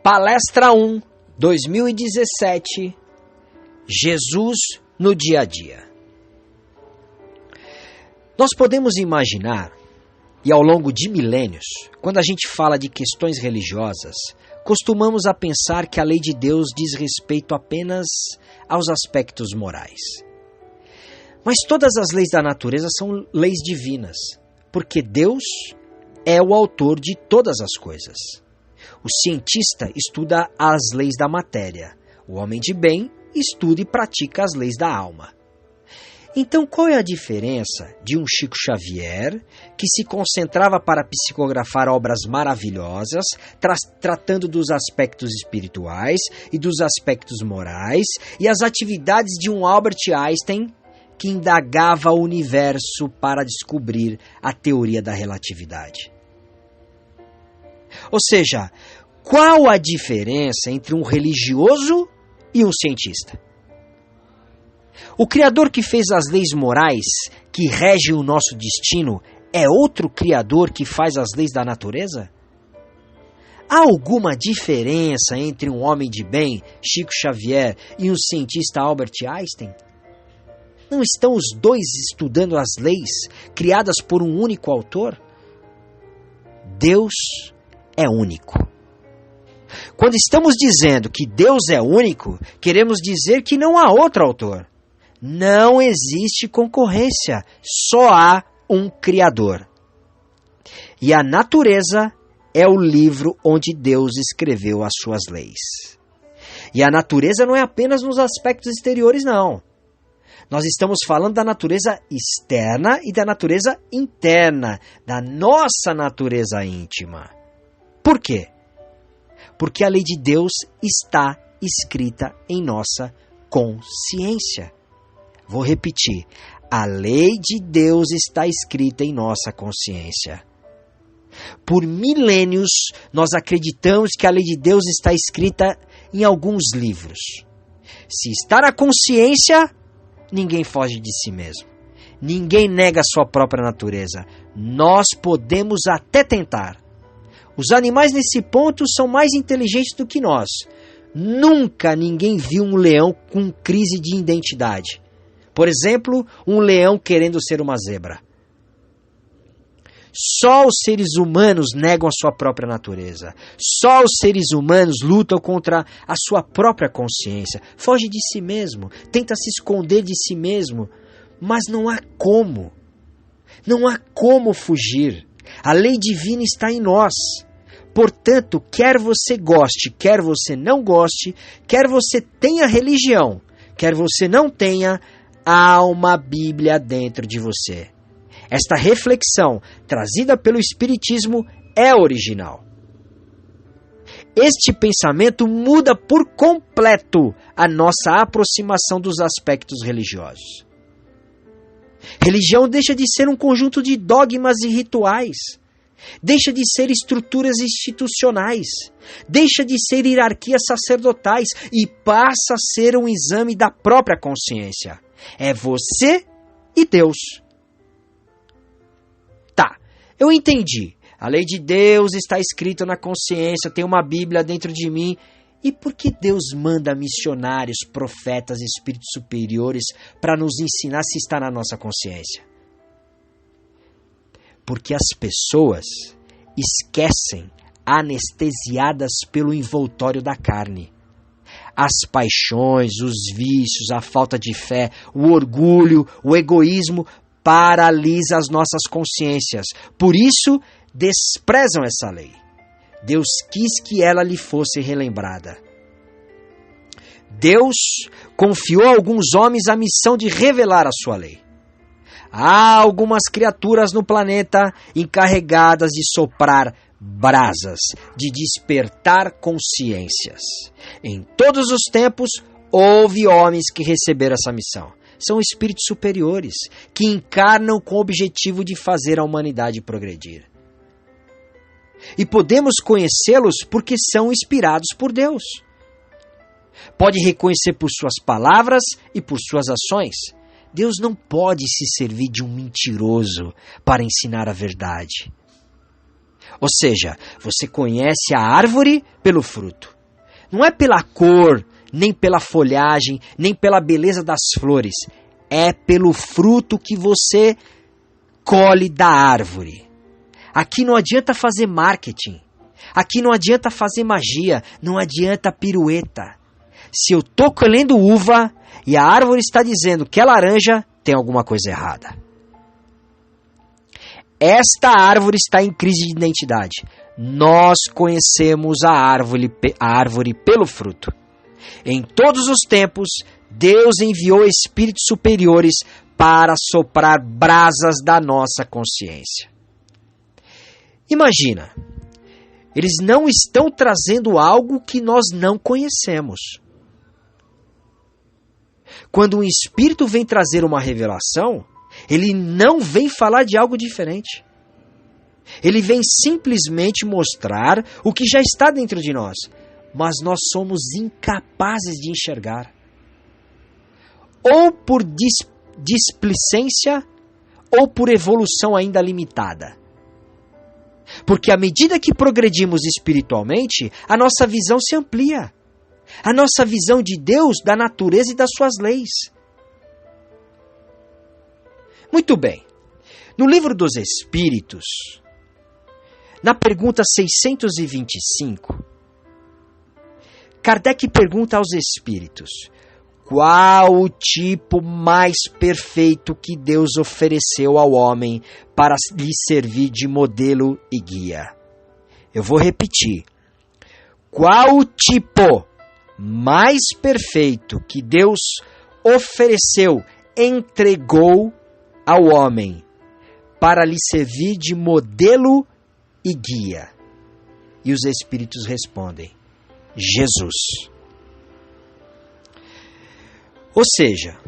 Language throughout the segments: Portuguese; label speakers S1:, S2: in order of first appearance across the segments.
S1: Palestra 1, 2017, Jesus no dia a dia. Nós podemos imaginar, e ao longo de milênios, quando a gente fala de questões religiosas, costumamos a pensar que a lei de Deus diz respeito apenas aos aspectos morais. Mas todas as leis da natureza são leis divinas, porque Deus é o autor de todas as coisas. O cientista estuda as leis da matéria. O homem de bem estuda e pratica as leis da alma. Então, qual é a diferença de um Chico Xavier, que se concentrava para psicografar obras maravilhosas, tratando dos aspectos espirituais e dos aspectos morais, e as atividades de um Albert Einstein, que indagava o universo para descobrir a teoria da relatividade? Ou seja, qual a diferença entre um religioso e um cientista? O Criador que fez as leis morais que regem o nosso destino é outro Criador que faz as leis da natureza? Há alguma diferença entre um homem de bem, Chico Xavier, e um cientista, Albert Einstein? Não estão os dois estudando as leis criadas por um único autor? Deus é único. Quando estamos dizendo que Deus é único, queremos dizer que não há outro autor. Não existe concorrência, só há um Criador. E a natureza é o livro onde Deus escreveu as suas leis. E a natureza não é apenas nos aspectos exteriores, não. Nós estamos falando da natureza externa e da natureza interna, da nossa natureza íntima. Por quê? Porque a lei de Deus está escrita em nossa consciência. Vou repetir. A lei de Deus está escrita em nossa consciência. Por milênios, nós acreditamos que a lei de Deus está escrita em alguns livros. Se está na consciência, ninguém foge de si mesmo. Ninguém nega a sua própria natureza. Nós podemos até tentar. Os animais nesse ponto são mais inteligentes do que nós. Nunca ninguém viu um leão com crise de identidade. Por exemplo, um leão querendo ser uma zebra. Só os seres humanos negam a sua própria natureza. Só os seres humanos lutam contra a sua própria consciência. Foge de si mesmo, tenta se esconder de si mesmo. Mas não há como. Não há como fugir. A lei divina está em nós. Portanto, quer você goste, quer você não goste, quer você tenha religião, quer você não tenha, há uma Bíblia dentro de você. Esta reflexão, trazida pelo Espiritismo, é original. Este pensamento muda por completo a nossa aproximação dos aspectos religiosos. Religião deixa de ser um conjunto de dogmas e rituais. Deixa de ser estruturas institucionais, deixa de ser hierarquias sacerdotais e passa a ser um exame da própria consciência. É você e Deus. Tá, eu entendi. A lei de Deus está escrita na consciência, tem uma Bíblia dentro de mim. E por que Deus manda missionários, profetas, espíritos superiores para nos ensinar se está na nossa consciência? Porque as pessoas esquecem, anestesiadas pelo envoltório da carne. As paixões, os vícios, a falta de fé, o orgulho, o egoísmo paralisam as nossas consciências. Por isso, desprezam essa lei. Deus quis que ela lhe fosse relembrada. Deus confiou a alguns homens a missão de revelar a sua lei. Há algumas criaturas no planeta encarregadas de soprar brasas, de despertar consciências. Em todos os tempos, houve homens que receberam essa missão. São espíritos superiores, que encarnam com o objetivo de fazer a humanidade progredir. E podemos conhecê-los porque são inspirados por Deus. Pode reconhecer por suas palavras e por suas ações. Deus não pode se servir de um mentiroso para ensinar a verdade. Ou seja, você conhece a árvore pelo fruto. Não é pela cor, nem pela folhagem, nem pela beleza das flores. É pelo fruto que você colhe da árvore. Aqui não adianta fazer marketing. Aqui não adianta fazer magia. Não adianta pirueta. Se eu estou colhendo uva e a árvore está dizendo que é laranja, tem alguma coisa errada. Esta árvore está em crise de identidade. Nós conhecemos a árvore pelo fruto. Em todos os tempos, Deus enviou espíritos superiores para soprar brasas da nossa consciência. Imagina, eles não estão trazendo algo que nós não conhecemos. Quando um espírito vem trazer uma revelação, ele não vem falar de algo diferente. Ele vem simplesmente mostrar o que já está dentro de nós, mas nós somos incapazes de enxergar. Ou por displicência, ou por evolução ainda limitada. Porque à medida que progredimos espiritualmente, a nossa visão se amplia. A nossa visão de Deus, da natureza e das suas leis. Muito bem. No Livro dos Espíritos, na pergunta 625, Kardec pergunta aos espíritos: qual o tipo mais perfeito que Deus ofereceu ao homem para lhe servir de modelo e guia? Eu vou repetir. Qual o tipo mais perfeito que Deus ofereceu, entregou ao homem para lhe servir de modelo e guia? E os espíritos respondem: Jesus. Ou seja,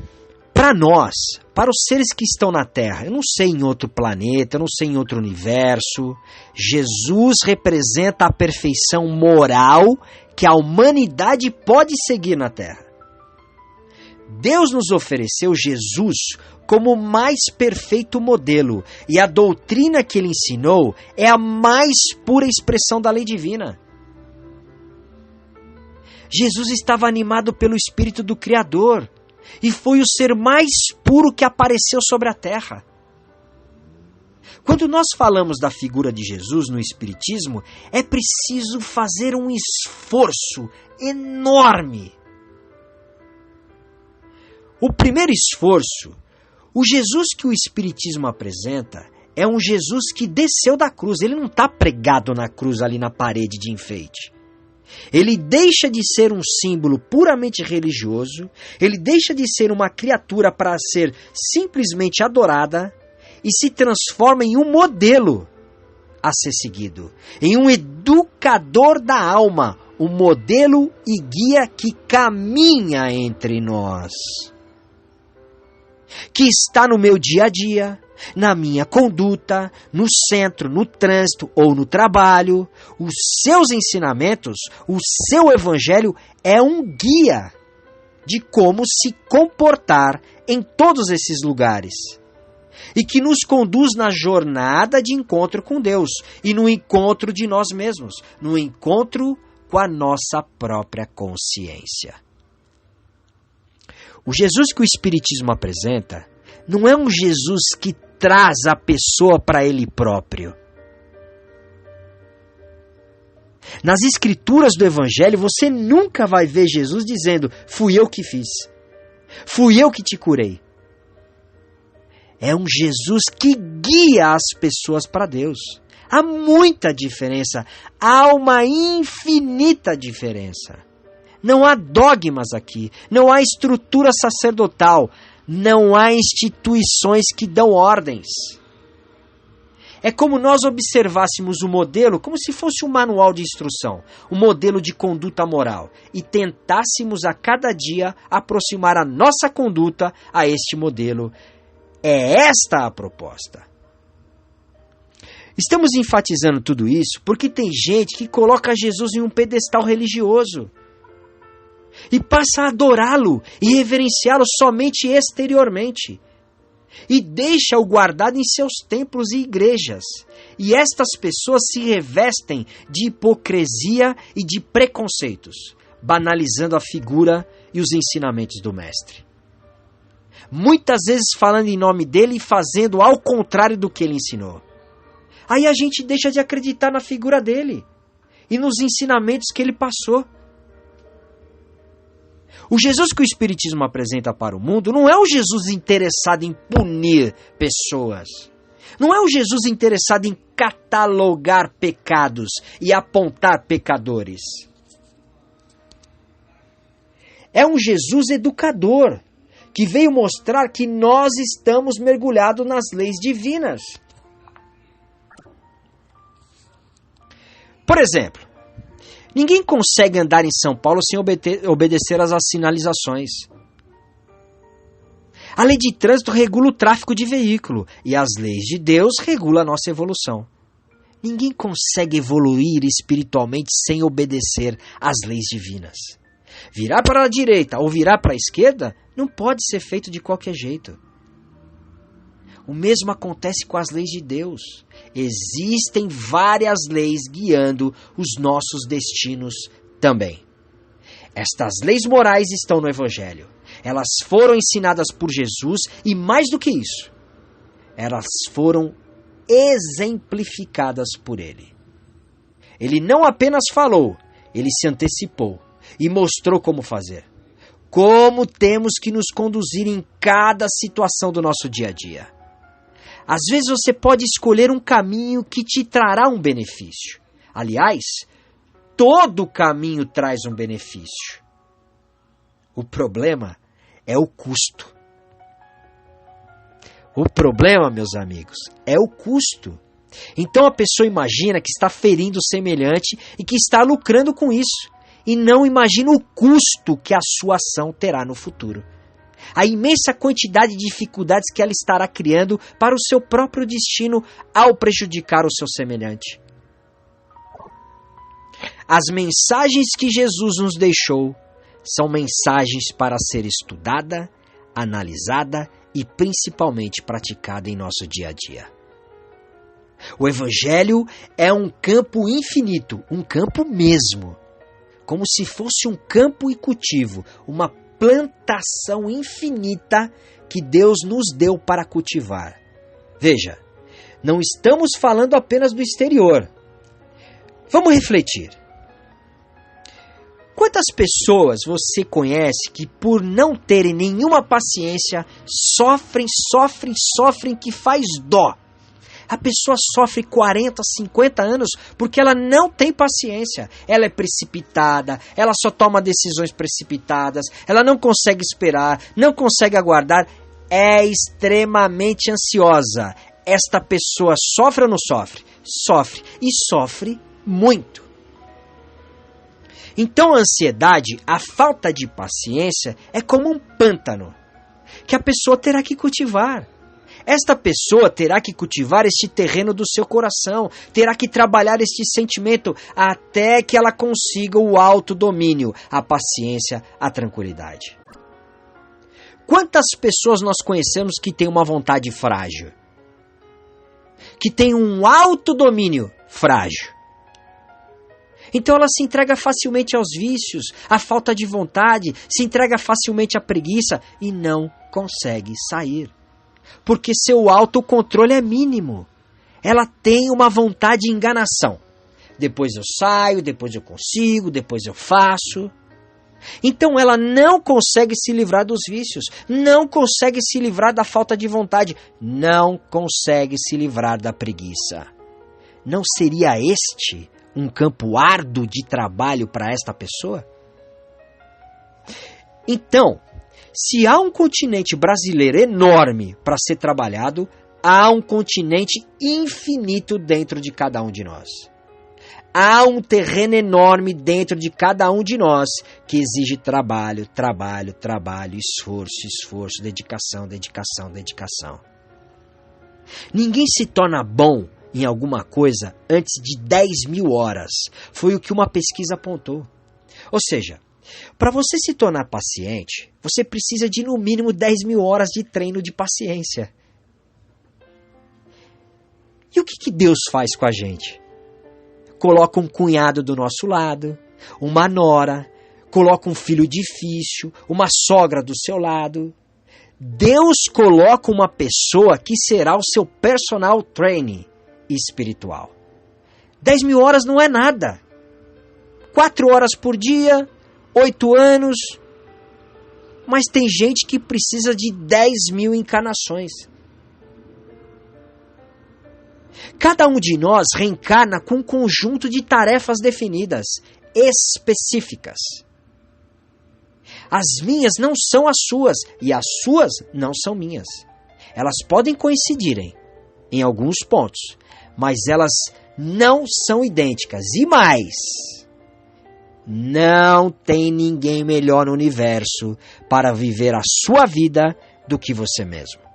S1: para nós, para os seres que estão na Terra, eu não sei em outro planeta, eu não sei em outro universo, Jesus representa a perfeição moral que a humanidade pode seguir na Terra. Deus nos ofereceu Jesus como o mais perfeito modelo, e a doutrina que ele ensinou é a mais pura expressão da lei divina. Jesus estava animado pelo Espírito do Criador e foi o ser mais puro que apareceu sobre a terra. Quando nós falamos da figura de Jesus no Espiritismo, é preciso fazer um esforço enorme. O primeiro esforço, o Jesus que o Espiritismo apresenta, é um Jesus que desceu da cruz. Ele não está pregado na cruz ali na parede de enfeite. Ele deixa de ser um símbolo puramente religioso, ele deixa de ser uma criatura para ser simplesmente adorada e se transforma em um modelo a ser seguido, em um educador da alma, um modelo e guia que caminha entre nós, que está no meu dia a dia, na minha conduta, no centro, no trânsito ou no trabalho. Os seus ensinamentos, o seu evangelho é um guia de como se comportar em todos esses lugares. E que nos conduz na jornada de encontro com Deus e no encontro de nós mesmos, no encontro com a nossa própria consciência. O Jesus que o Espiritismo apresenta não é um Jesus que traz a pessoa para ele próprio. Nas escrituras do Evangelho, você nunca vai ver Jesus dizendo: fui eu que fiz, fui eu que te curei. É um Jesus que guia as pessoas para Deus. Há muita diferença, há uma infinita diferença. Não há dogmas aqui, não há estrutura sacerdotal, não há instituições que dão ordens. É como nós observássemos o modelo como se fosse um manual de instrução, um modelo de conduta moral, e tentássemos a cada dia aproximar a nossa conduta a este modelo. É esta a proposta. Estamos enfatizando tudo isso porque tem gente que coloca Jesus em um pedestal religioso e passa a adorá-lo e reverenciá-lo somente exteriormente, e deixa-o guardado em seus templos e igrejas. E estas pessoas se revestem de hipocrisia e de preconceitos, banalizando a figura e os ensinamentos do mestre. Muitas vezes falando em nome dele e fazendo ao contrário do que ele ensinou. Aí a gente deixa de acreditar na figura dele e nos ensinamentos que ele passou. O Jesus que o Espiritismo apresenta para o mundo não é o Jesus interessado em punir pessoas. Não é o Jesus interessado em catalogar pecados e apontar pecadores. É um Jesus educador, que veio mostrar que nós estamos mergulhados nas leis divinas. Por exemplo, ninguém consegue andar em São Paulo sem obedecer às sinalizações. A lei de trânsito regula o tráfego de veículo e as leis de Deus regulam a nossa evolução. Ninguém consegue evoluir espiritualmente sem obedecer às leis divinas. Virar para a direita ou virar para a esquerda não pode ser feito de qualquer jeito. O mesmo acontece com as leis de Deus. Existem várias leis guiando os nossos destinos também. Estas leis morais estão no Evangelho. Elas foram ensinadas por Jesus e, mais do que isso, elas foram exemplificadas por ele. Ele não apenas falou, ele se antecipou e mostrou como fazer. Como temos que nos conduzir em cada situação do nosso dia a dia. Às vezes você pode escolher um caminho que te trará um benefício. Aliás, todo caminho traz um benefício. O problema é o custo. O problema, meus amigos, é o custo. Então a pessoa imagina que está ferindo o semelhante e que está lucrando com isso. E não imagina o custo que a sua ação terá no futuro. A imensa quantidade de dificuldades que ela estará criando para o seu próprio destino ao prejudicar o seu semelhante. As mensagens que Jesus nos deixou são mensagens para ser estudada, analisada e principalmente praticada em nosso dia a dia. O Evangelho é um campo infinito, um campo mesmo, como se fosse um campo e cultivo, uma plantação infinita que Deus nos deu para cultivar. Veja, não estamos falando apenas do exterior. Vamos refletir. Quantas pessoas você conhece que, por não terem nenhuma paciência, sofrem que faz dó? A pessoa sofre 40, 50 anos porque ela não tem paciência. Ela é precipitada, ela só toma decisões precipitadas, ela não consegue esperar, não consegue aguardar, é extremamente ansiosa. Esta pessoa sofre ou não sofre? Sofre, e sofre muito. Então a ansiedade, a falta de paciência, é como um pântano que a pessoa terá que cultivar. Esta pessoa terá que cultivar este terreno do seu coração, terá que trabalhar este sentimento até que ela consiga o autodomínio, a paciência, a tranquilidade. Quantas pessoas nós conhecemos que têm uma vontade frágil? Que têm um autodomínio frágil? Então ela se entrega facilmente aos vícios, à falta de vontade, se entrega facilmente à preguiça e não consegue sair. Porque seu autocontrole é mínimo. Ela tem uma vontade de enganação. Depois eu saio, depois eu consigo, depois eu faço. Então ela não consegue se livrar dos vícios, não consegue se livrar da falta de vontade, não consegue se livrar da preguiça. Não seria este um campo árduo de trabalho para esta pessoa? Então, se há um continente brasileiro enorme para ser trabalhado, há um continente infinito dentro de cada um de nós. Há um terreno enorme dentro de cada um de nós que exige trabalho, trabalho, trabalho, esforço, esforço, dedicação, dedicação, dedicação. Ninguém se torna bom em alguma coisa antes de 10.000 horas. Foi o que uma pesquisa apontou. Ou seja, para você se tornar paciente, você precisa de no mínimo 10.000 horas de treino de paciência. E o que Deus faz com a gente? Coloca um cunhado do nosso lado, uma nora, coloca um filho difícil, uma sogra do seu lado. Deus coloca uma pessoa que será o seu personal trainer espiritual. 10.000 horas não é nada. 4 horas por dia, 8 anos. Mas tem gente que precisa de 10.000 encarnações. Cada um de nós reencarna com um conjunto de tarefas definidas, específicas. As minhas não são as suas e as suas não são minhas. Elas podem coincidirem em alguns pontos, mas elas não são idênticas. E mais, não tem ninguém melhor no universo para viver a sua vida do que você mesmo.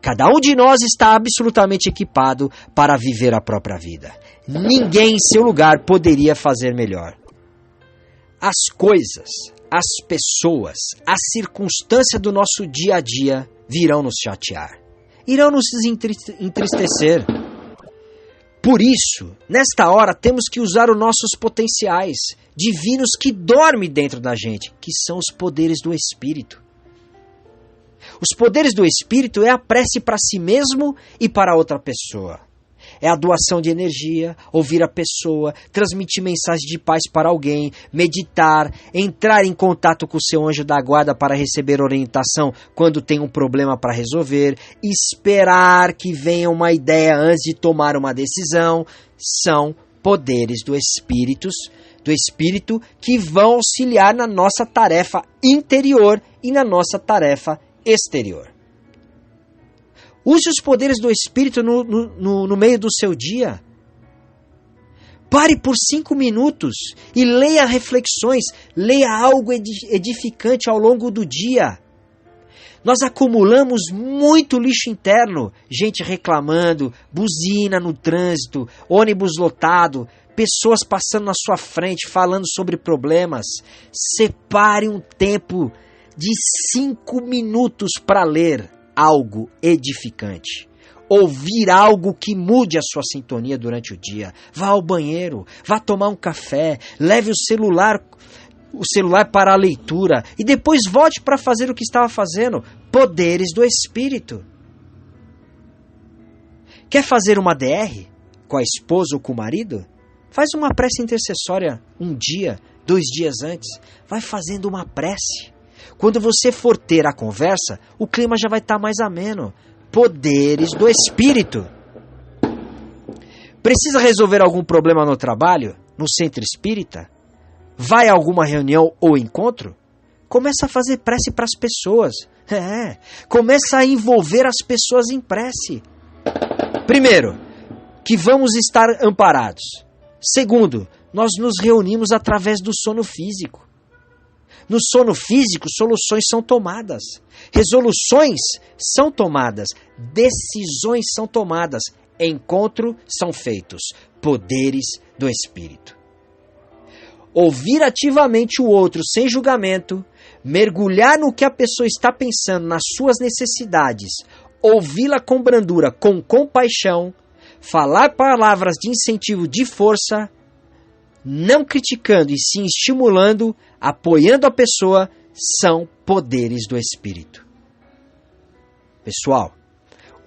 S1: Cada um de nós está absolutamente equipado para viver a própria vida. Ninguém em seu lugar poderia fazer melhor. As coisas, as pessoas, a circunstância do nosso dia a dia virão nos chatear, irão nos entristecer. Por isso, nesta hora, temos que usar os nossos potenciais divinos que dormem dentro da gente, que são os poderes do Espírito. Os poderes do Espírito é a prece para si mesmo e para outra pessoa. É a doação de energia, ouvir a pessoa, transmitir mensagem de paz para alguém, meditar, entrar em contato com o seu anjo da guarda para receber orientação quando tem um problema para resolver, esperar que venha uma ideia antes de tomar uma decisão. São poderes do Espírito que vão auxiliar na nossa tarefa interior e na nossa tarefa exterior. Use os poderes do Espírito no meio do seu dia. Pare por 5 minutos e leia reflexões, leia algo edificante ao longo do dia. Nós acumulamos muito lixo interno, gente reclamando, buzina no trânsito, ônibus lotado, pessoas passando na sua frente falando sobre problemas. Separe um tempo de 5 minutos para ler algo edificante. Ouvir algo que mude a sua sintonia durante o dia. Vá ao banheiro, vá tomar um café, leve o celular para a leitura e depois volte para fazer o que estava fazendo. Poderes do Espírito. Quer fazer uma DR com a esposa ou com o marido? Faz uma prece intercessória 1 dia, 2 dias antes. Vai fazendo uma prece. Quando você for ter a conversa, o clima já vai estar mais ameno. Poderes do Espírito. Precisa resolver algum problema no trabalho? No centro espírita? Vai a alguma reunião ou encontro? Começa a fazer prece para as pessoas. Começa a envolver as pessoas em prece. Primeiro, que vamos estar amparados. Segundo, nós nos reunimos através do sono físico. No sono físico, soluções são tomadas, resoluções são tomadas, decisões são tomadas, encontros são feitos, poderes do Espírito. Ouvir ativamente o outro sem julgamento, mergulhar no que a pessoa está pensando, nas suas necessidades, ouvi-la com brandura, com compaixão, falar palavras de incentivo, de força, não criticando e sim estimulando, apoiando a pessoa, são poderes do Espírito. Pessoal,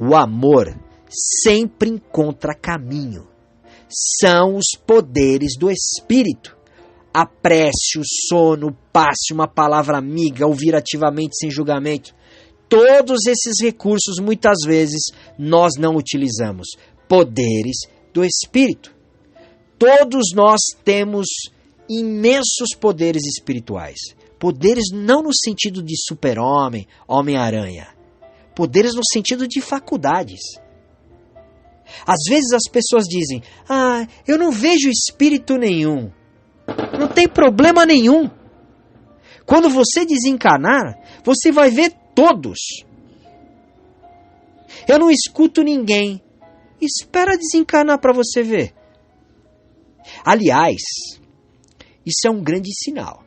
S1: o amor sempre encontra caminho. São os poderes do Espírito. A prece, o sono, o passe, uma palavra amiga, ouvir ativamente sem julgamento. Todos esses recursos, muitas vezes, nós não utilizamos. Poderes do Espírito. Todos nós temos imensos poderes espirituais. Poderes não no sentido de super-homem, Homem-Aranha. Poderes no sentido de faculdades. Às vezes as pessoas dizem, eu não vejo espírito nenhum. Não tem problema nenhum. Quando você desencarnar, você vai ver todos. Eu não escuto ninguém. Espera desencarnar para você ver. Aliás, isso é um grande sinal.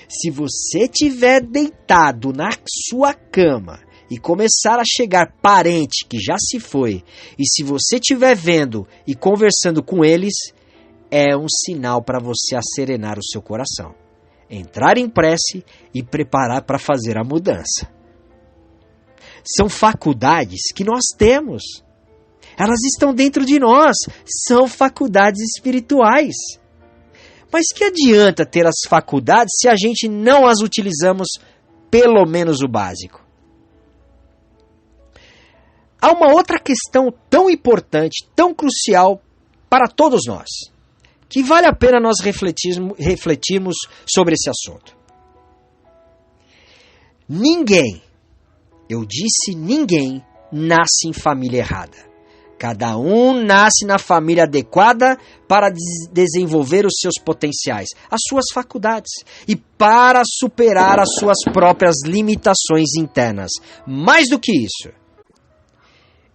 S1: Se você estiver deitado na sua cama e começar a chegar parente que já se foi, e se você estiver vendo e conversando com eles, é um sinal para você acerenar o seu coração, entrar em prece e preparar para fazer a mudança. São faculdades que nós temos. Elas estão dentro de nós. São faculdades espirituais. Mas que adianta ter as faculdades se a gente não as utilizamos pelo menos o básico? Há uma outra questão tão importante, tão crucial para todos nós, que vale a pena nós refletirmos sobre esse assunto. Ninguém, eu disse ninguém, nasce em família errada. Cada um nasce na família adequada para desenvolver os seus potenciais, as suas faculdades e para superar as suas próprias limitações internas. Mais do que isso,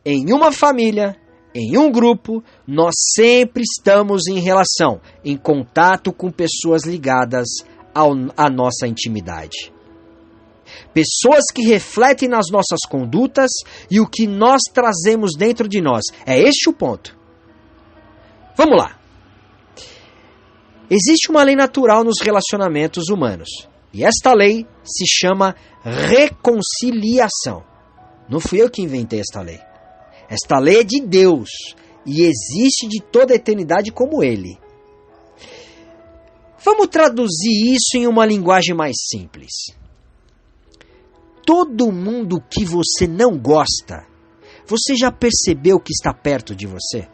S1: em uma família, em um grupo, nós sempre estamos em relação, em contato com pessoas ligadas à nossa intimidade. Pessoas que refletem nas nossas condutas e o que nós trazemos dentro de nós. É este o ponto. Vamos lá. Existe uma lei natural nos relacionamentos humanos. E esta lei se chama reconciliação. Não fui eu que inventei esta lei. Esta lei é de Deus e existe de toda a eternidade como Ele. Vamos traduzir isso em uma linguagem mais simples. Todo mundo que você não gosta, você já percebeu que está perto de você?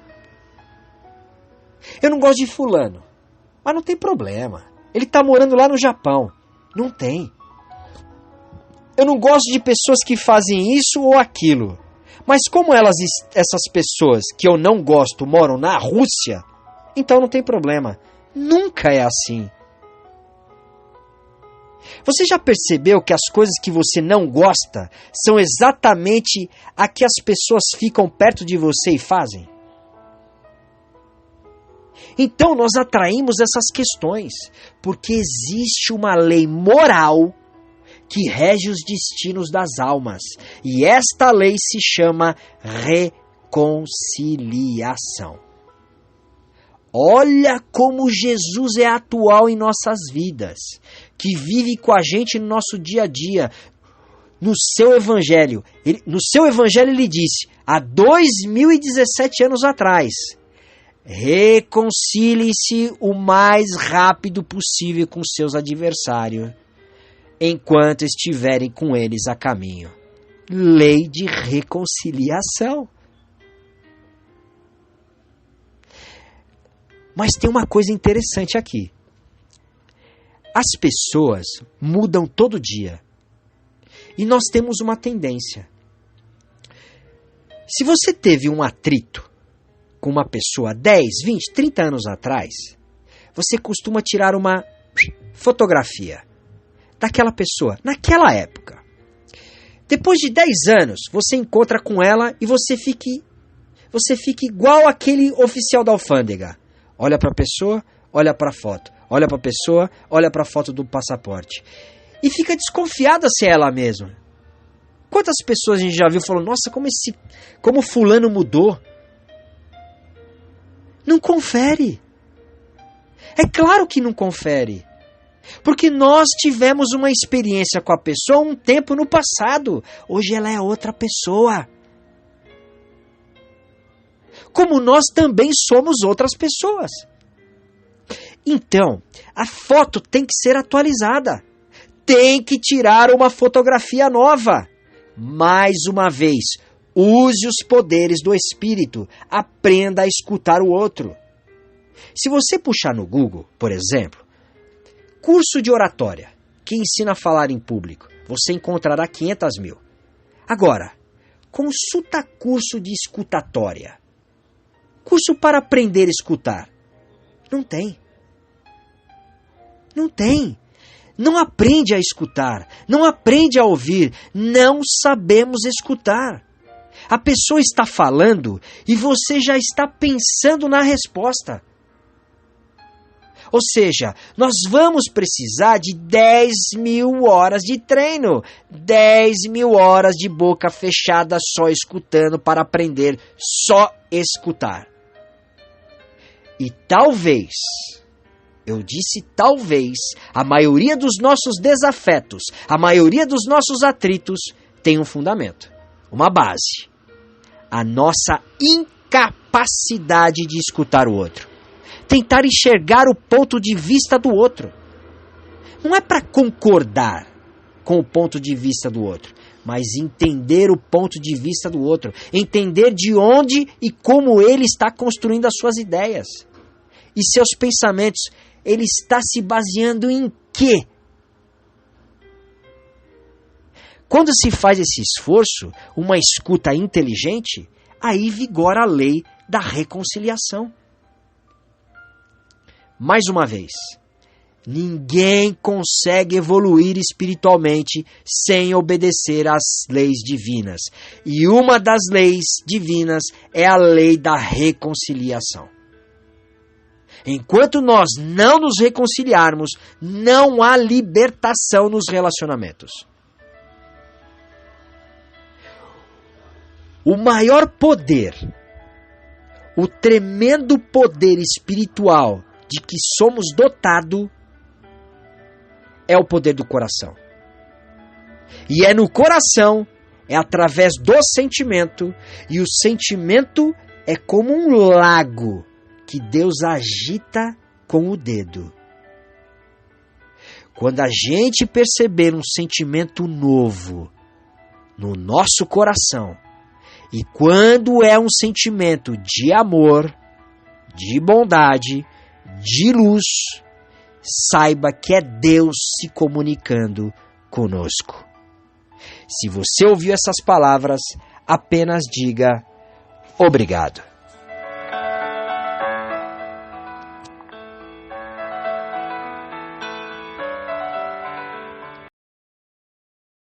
S1: Eu não gosto de fulano, mas não tem problema. Ele está morando lá no Japão. Não tem. Eu não gosto de pessoas que fazem isso ou aquilo. Mas como essas pessoas que eu não gosto moram na Rússia, então não tem problema. Nunca é assim. Você já percebeu que as coisas que você não gosta são exatamente a que as pessoas ficam perto de você e fazem? Então nós atraímos essas questões, porque existe uma lei moral que rege os destinos das almas. E esta lei se chama reconciliação. Olha como Jesus é atual em nossas vidas, que vive com a gente no nosso dia a dia. No seu evangelho, ele disse, há 2017 anos atrás, reconcilie-se o mais rápido possível com seus adversários, enquanto estiverem com eles a caminho. Lei de reconciliação. Mas tem uma coisa interessante aqui. As pessoas mudam todo dia. E nós temos uma tendência. Se você teve um atrito com uma pessoa 10, 20, 30 anos atrás, você costuma tirar uma fotografia daquela pessoa, naquela época. Depois de 10 anos, você encontra com ela e você fica igual aquele oficial da alfândega. Olha para a pessoa, olha para a foto. Olha para a pessoa, olha para a foto do passaporte. E fica desconfiada se é ela mesma. Quantas pessoas a gente já viu e falou, nossa, como fulano mudou. Não confere. É claro que não confere. Porque nós tivemos uma experiência com a pessoa um tempo no passado. Hoje ela é outra pessoa. Como nós também somos outras pessoas. Então, a foto tem que ser atualizada. Tem que tirar uma fotografia nova. Mais uma vez, use os poderes do espírito. Aprenda a escutar o outro. Se você puxar no Google, por exemplo, curso de oratória, que ensina a falar em público, você encontrará 500 mil. Agora, consulta curso de escutatória. Curso para aprender a escutar. Não tem. Não tem. Não aprende a escutar. Não aprende a ouvir. Não sabemos escutar. A pessoa está falando e você já está pensando na resposta. Ou seja, nós vamos precisar de 10 mil horas de treino. 10 mil horas de boca fechada só escutando para aprender só escutar. E talvez, eu disse talvez, a maioria dos nossos desafetos, a maioria dos nossos atritos tem um fundamento, uma base. A nossa incapacidade de escutar o outro. Tentar enxergar o ponto de vista do outro. Não é para concordar com o ponto de vista do outro, mas entender o ponto de vista do outro. Entender de onde e como ele está construindo as suas ideias. E seus pensamentos, ele está se baseando em quê? Quando se faz esse esforço, uma escuta inteligente, aí vigora a lei da reconciliação. Mais uma vez, ninguém consegue evoluir espiritualmente sem obedecer às leis divinas. E uma das leis divinas é a lei da reconciliação. Enquanto nós não nos reconciliarmos, não há libertação nos relacionamentos. O maior poder, o tremendo poder espiritual de que somos dotados é o poder do coração. E é no coração, é através do sentimento, e o sentimento é como um lago que Deus agita com o dedo. Quando a gente perceber um sentimento novo no nosso coração, e quando é um sentimento de amor, de bondade, de luz, saiba que é Deus se comunicando conosco. Se você ouviu essas palavras, apenas diga obrigado.